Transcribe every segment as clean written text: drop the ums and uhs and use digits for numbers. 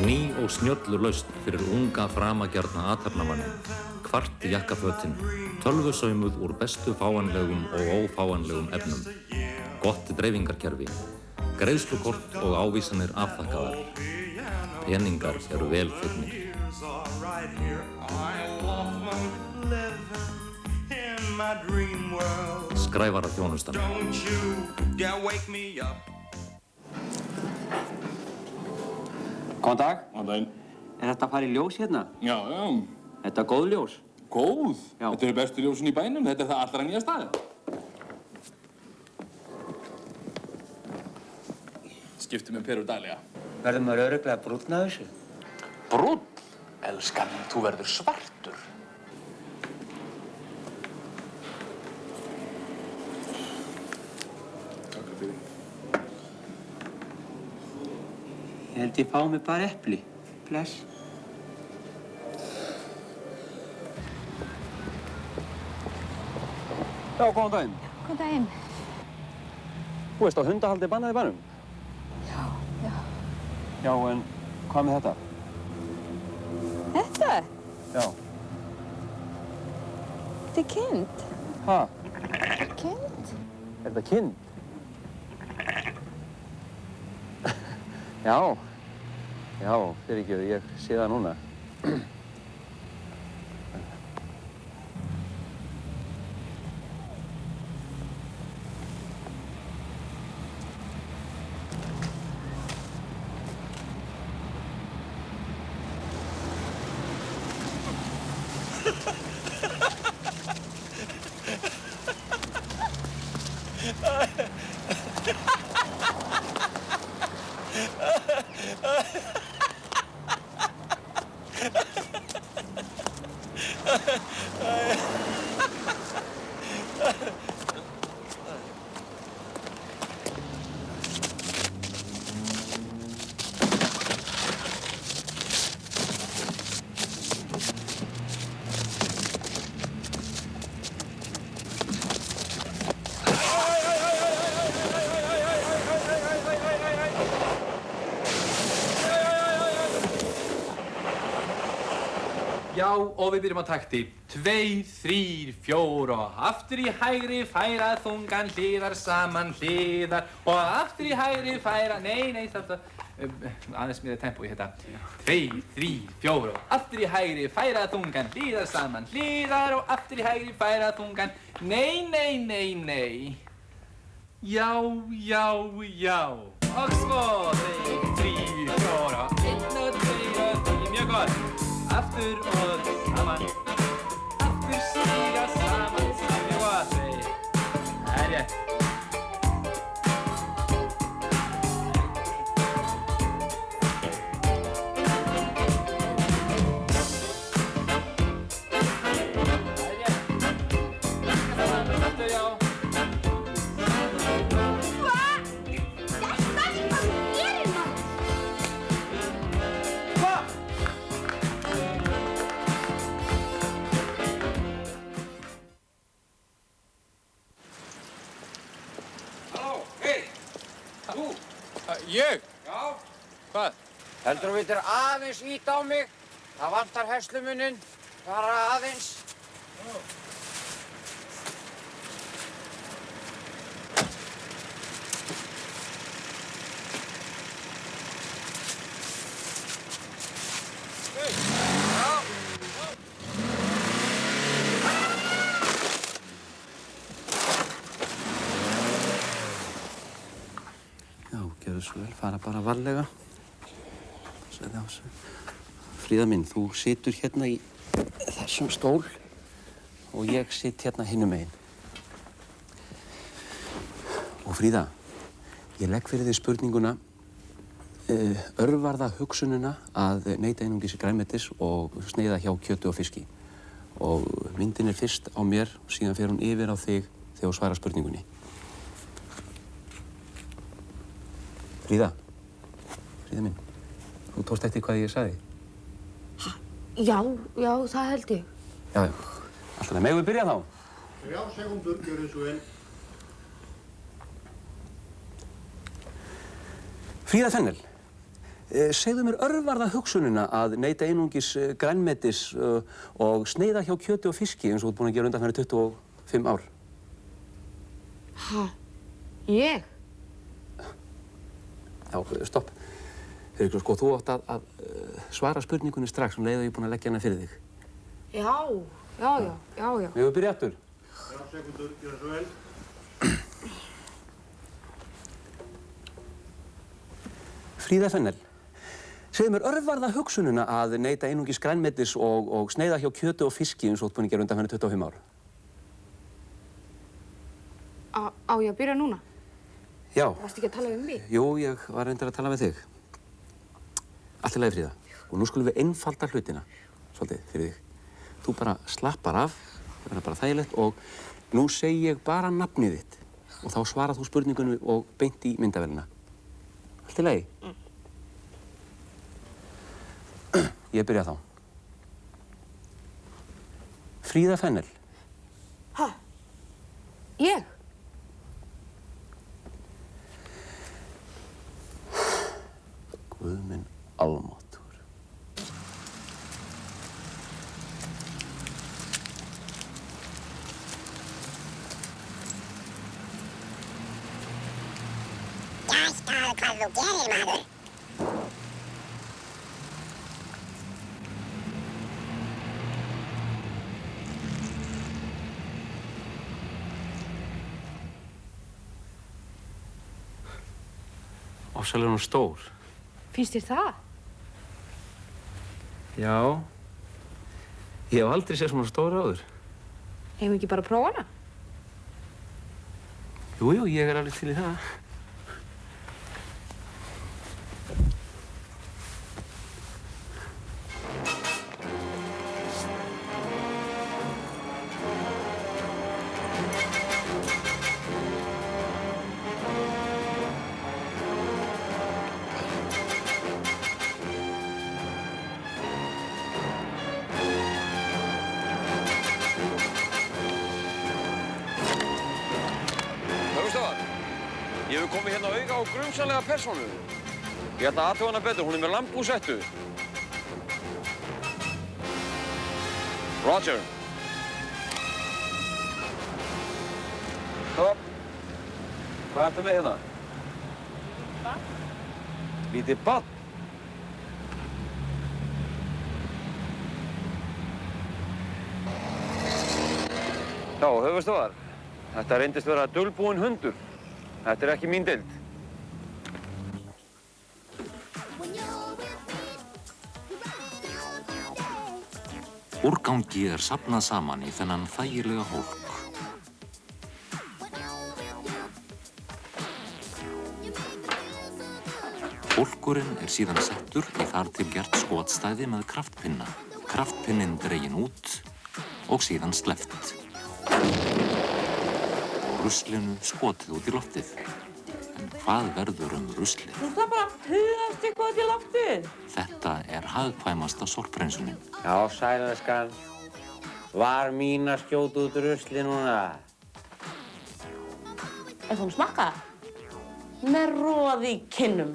Ný og snjöllur lausn fyrir unga framagjarna athafnamanni. Kvart jakkafötin, tölvusaumuð úr bestu fáanlegum og ófáanlegum efnum. Gott dreifingarkerfi, greiðslukort og ávísanir afþakkaðar. Peningar eru vel fegnir. Skræfara þjónustan. Góðan dag. Góðan daginn. Þetta að fara í ljós hérna? Já. Þetta er góð ljós? Góð? Já. Þetta eru bestu ljósin í bænum. Þetta er það allra nýja staðið. Skiptum með Peru daglega. Verður maður örugglega brúnn af þessu? Brúnn? Elskan mín, þú verður svartur. Takk fyrir. Ég held ég fá mig bara epli. Bless. Já, góðan daginn. Góðan daginn. Þú veist á hundahaldi bannað í bænum? Já. Já, en hvað með þetta? Þetta? Já. Þetta er kind. Ha? Kind? Er þetta kind? Já. Já, fyrirgefðu, ég sé það núna. Já, og við byrjum á takti. 2, 3, 4 og aftur í hægri færa þungan hliðar saman hliðar og aftur í hægri færa... Nei, stopp. Aðeins mér tempó í þetta. 2, 3, 4 og aftur í hægri færa þungan hliðar saman hliðar og aftur í hægri færa þungan... Nei. Já. Og svo 2, 3, 4 og 1 og 2 og 3, mjög gott. Aftur og saman. Aftur stíga saman, mjög gott. Það er rétt. Ég? Já. Hvað? Heldur þú vildir aðeins íta á mig? Það vantar herslumuninn. Bara aðeins. Gjörðu svo vel, fara bara varlega. Fríða mín, þú situr hérna í þessum stól og ég sit hérna hinum megin. Og Fríða, ég legg fyrir þig spurninguna, örvar það hugsunina að neyta einungis grænmetis og sneiða hjá kjöti og fiski. Og myndin er fyrst á mér og síðan fer hún yfir á þig þegar þú svarar spurningunni. Fríða mín, þú tókst eftir hvað ég sagði? Já, það held ég. Já. Alltaf það, megum við byrja þá? 3 sekúndur, gjörðu svo vel. Fríða Fennel, Segðu mér örvarða hugsunina að neyta einungis grænmetis og sneiða hjá kjöti og fiski eins og þú ert búin að gera undanfarið 25 ár. Ha? Ég? Já, stopp. Fyrir sko, þú átt að svara spurningunni strax um leið og ég er búin að leggja hana fyrir þig. Já. Við höfum byrjað aftur. 3 sekúndur, gjörðu svo vel. Fríða Fennel, segðu mér örvarða hugsunina að neyta einungis grænmetis og sneiða hjá kjöti og fiski eins og þú ert búin að gera undanfarið 25 ár. Á ég að byrja núna? Já. Varstu ekki að tala um mig? Jú, ég var reyndar að tala við þig. Allt í lagi, Fríða. Og nú skulum við einfalda hlutina, svolítið, fyrir þig. Þú bara slappar af, það er bara þægilegt og nú segi ég bara nafnið þitt og þá svarar þú spurningunni og beint í myndavélina. Allt í lagi? Ég byrja þá. Fríða Fennel. Ha? Ég? Guð minn almáttugur. Hvað þú gerir, maður? Ofsalega hún stór. Finnst þér það? Já. Ég hef aldrei séð svona stóra áður. Hefum ekki bara að prófa hana? Jú, ég er alveg til í það. Ég hef komið hérna auga á grunsamlega persónu. Ég ætla að athuga hana betur, hún er með lambhúsettu. Roger. Stopp. Hvað ertu með hérna? Barn. Lítið barn? Já, höfuðstöðvar. Þetta reyndist vera dulbúinn hundur. Þetta er ekki mín deild. Úrgangi er safnað saman í þennan þægilega hólk. Hólkurinn er síðan settur í þar til gert skotstæði með kraftpinna. Kraftpinnin dreginn út og síðan sleppt. Ruslinu skotið út í loftið. En hvað verður ruslið? Það bara hugast eitthvað út í loftið. Þetta er hagkvæmasta sorphreinsunin. Já, sælenskan. Var mín að skjóta út rusli núna? En þú smakka það? Með roði í kinnum.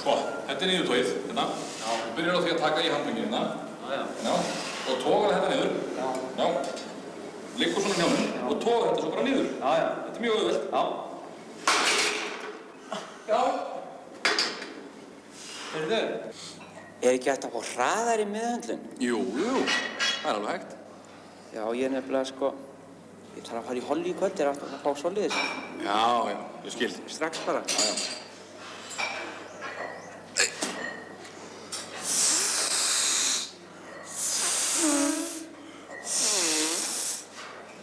Svo, þetta er niðurtóið, hérna. Já. Þú byrjar á því að taka í handfengið, hérna. Já. Og tógar þetta niður. Já. Liggur svona hjá mér og tógar þetta svo bara niður. Þetta er mjög auðvelt. Já. Heyrðu, er ekki hægt að fá hraðar í miðhöndlun? Jú, það er alveg hægt. Já, ég er nefnilega sko, ég þarf að fara í holli í kvöld, er aftur að fá svoleiðis. Já, ég skil. Strax bara. Já.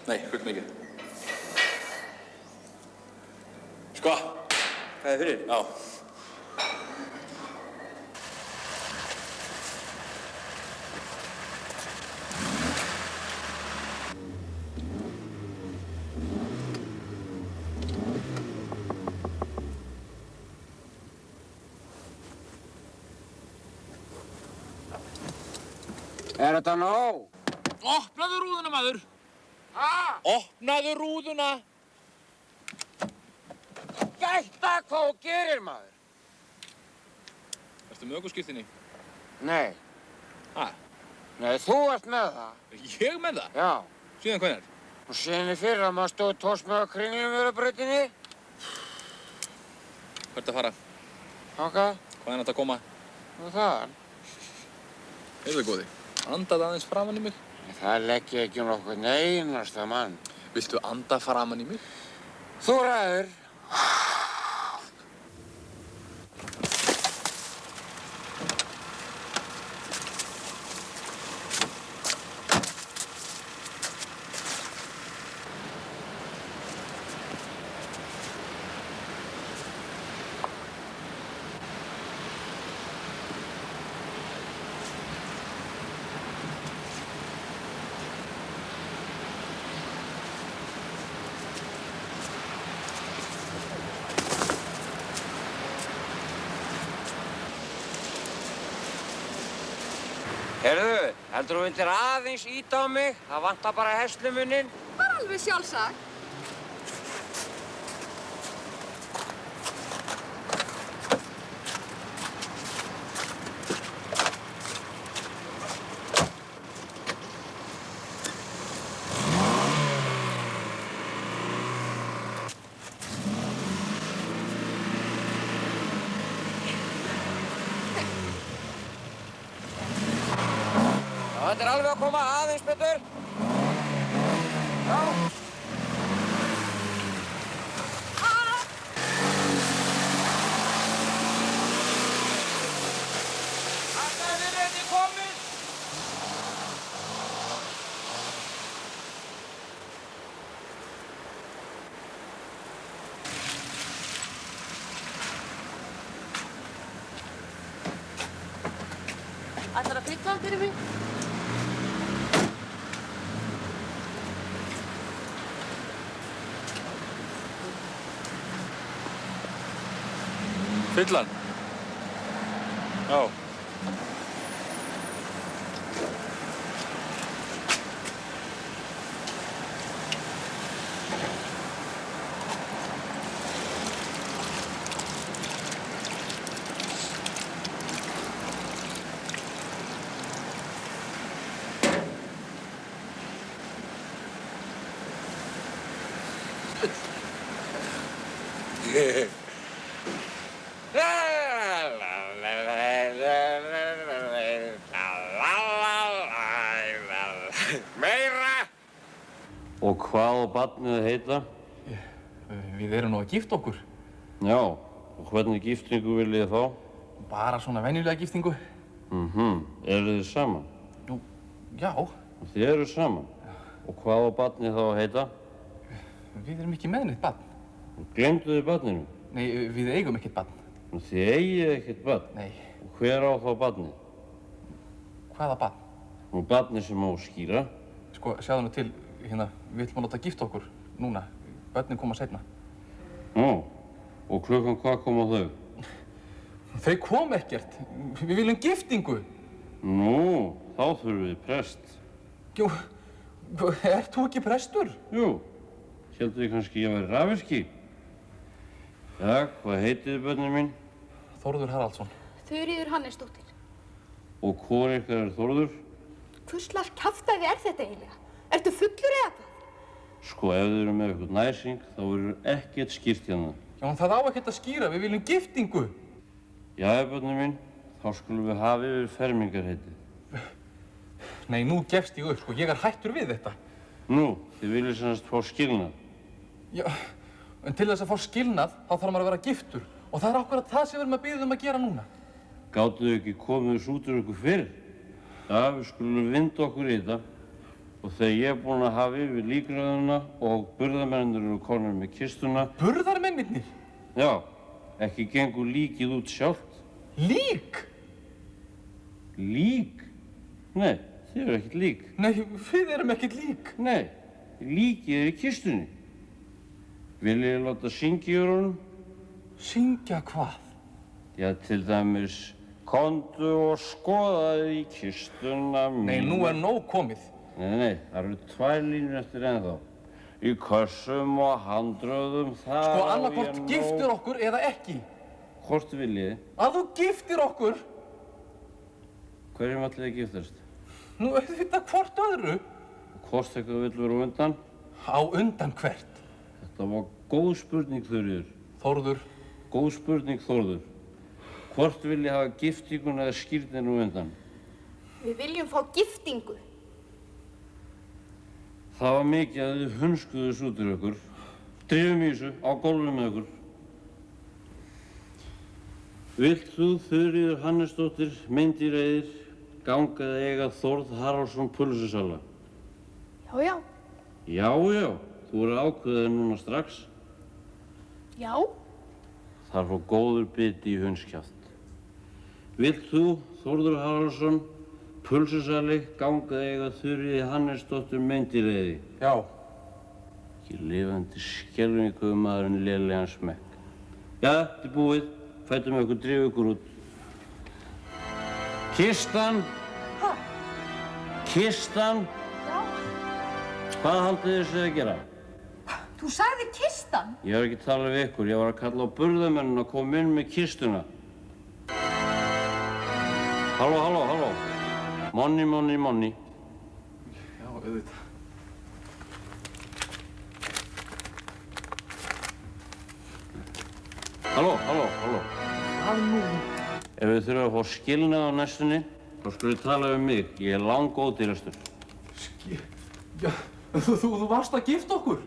Nei, fullt mikið. Sko. Hvað er fyrir? Já. Er þetta nóg? Opnaðu rúðuna, maður! Opnaðu rúðuna! hætta hvað þú gerir, maður. Ertu með ökuskírteini? Nei. Ha? Nei, þú ert með það. Ég með það? Já. Síðan hvenær? Og síðan í fyrra maður stóð tórsmög á Kringlumýrarbrautinni. Hvert að fara? Þangað. Hvaðan átt að koma? Og þaðan. Heyrðu góði, andaðu aðeins framan í mig. Það legg ég ekki nokkurn einasta mann. Viltu anda framan í mig? Þú ræður. Heyrðu, heldur þú vildir aðeins íta á mig? Það vantar bara herslumuninn. Bara alveg sjálfsagt. Þetta alveg að koma aðeins betur. Já. Þetta fyrir þetta komið. Ætlar að fylla hann fyrir mig? Fyllan? Já. Meira! Og hvað á barnið að heita? Við erum nú að gifta okkur. Já, og hvernig giftingu viljið þið fá? Bara svona venjulega giftingu. Eru þið saman? Nú, já. Þið eru saman? Og hvað á barnið þá að heita? Við erum ekki með neitt barn. Gleymdu þið barninu? Nei, við eigum ekkert barn. Þið eigið ekkert barn? Nei. Og hver á þá barnið? Hvaða barn? Nú, barnið sem á að skýra. Sko, sjáðu nú til, hérna, við ætlum að láta gifta okkur núna. Börnin koma seinna. Nú, og klukkan hvað koma þau? Þau kom ekkert. Við viljum giftingu. Nú, þá þurfum við prest. Jú, ert þú ekki prestur? Jú, héldu þið kannski að vera rafvirki? Já, hvað heitið þið börnin mín? Þórður Haraldsson. Þuríður Hannesdóttir. Og hvor ykkar er Þórður? Hvers slags kjaftæði er þetta eiginlega? Ertu fullur eða hvað? Sko, ef þið eru með eitthvað næsing, þá verður ekkert skýrt hérna. Já, en það á ekkert að skýra. Við viljum giftingu. Jæja, börnin mín, þá skulum við hafa yfir fermingarheitið. Nei, nú gefst ég upp, sko. Ég er hættur við þetta. Nú, þið viljið semst fá skilnað. Já, en til þess að fá skilnað, þá þarf maður að vera giftur. Og það er akkurat það sem við erum að biðja um að gera núna. Gátu þið ekki komið þessu út úr ykkur fyrr? Já, við skulum vinda okkur í þetta. Og þegar ég er búinn að hafa yfir líkröðuna og burðarmennir eru konur með kistuna... Burðarmennirnir? Já, ekki gengur líkið út sjálft. Lík? Lík? Nei, þið eru ekkert lík. Nei, við erum ekkert lík. Nei, líkið er í kistunni. Viljið þið láta syngja yfir honum? Syngja hvað? Já, til dæmis, komdu og skoðaðu í kistuna mín. Nei, nú er nóg komið. Nei, það eru 2 línur eftir ennþá. í kössum og handröðum, það Sko, á annað ég hvort giftir okkur eða ekki. Hvort viljið? Að þú giftir okkur. Hverjum ætlið þið giftast? Nú, auðvitað hvort öðru. Hvort eitthvað vill vera á undan? Á undan hvert? Þetta var góð spurning, Þuríður. Þórður. Góð spurning, Þórður. Hvort viljið hafa giftinguna eða skírnina á undan? Við viljum fá giftingu. Það var mikið að þið hunskuðus út úr ykkur. Drifum í þessu, á gólfinu með ykkur. Vilt þú, Þuríður Hannesdóttir, meindýraeyðir, ganga eða eiga Þórð Haraldsson pulsusala? Já, já. Já, já. Þú eru ákveðið núna strax. Já. Það fór góður biti í hundskjaft. Vilt þú, Þórður Haraldsson, pulsusali, ganga eða eiga Þuríði Hannesdóttir, meindýraeyði? Já. Ekki lifandi skelfingu maðurinn lélegan smekk. Já, þetta er búið. Fættum við okkur, drifum ykkur út. Kistan! Hæ? Kistan! Já. Hvað haldið þið séð að gera? Þú sagði kistan. Ég var ekki að tala við ykkur, ég var að kalla á burðamennina að koma inn með kistuna. Halló, halló, halló. Money, money, money. Já, auðvitað. Halló, halló, halló. Hvað nú? Ef við þurfum að fá skilnað á næstunni, þá skulum við tala um mig. Ég er langódýrastur. Já, þú varst að gifta okkur.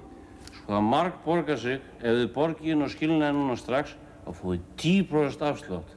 Sko það marg borgar sig, ef þið borgið inn á skilnaði núna strax, þá fóðu 10% afslátt.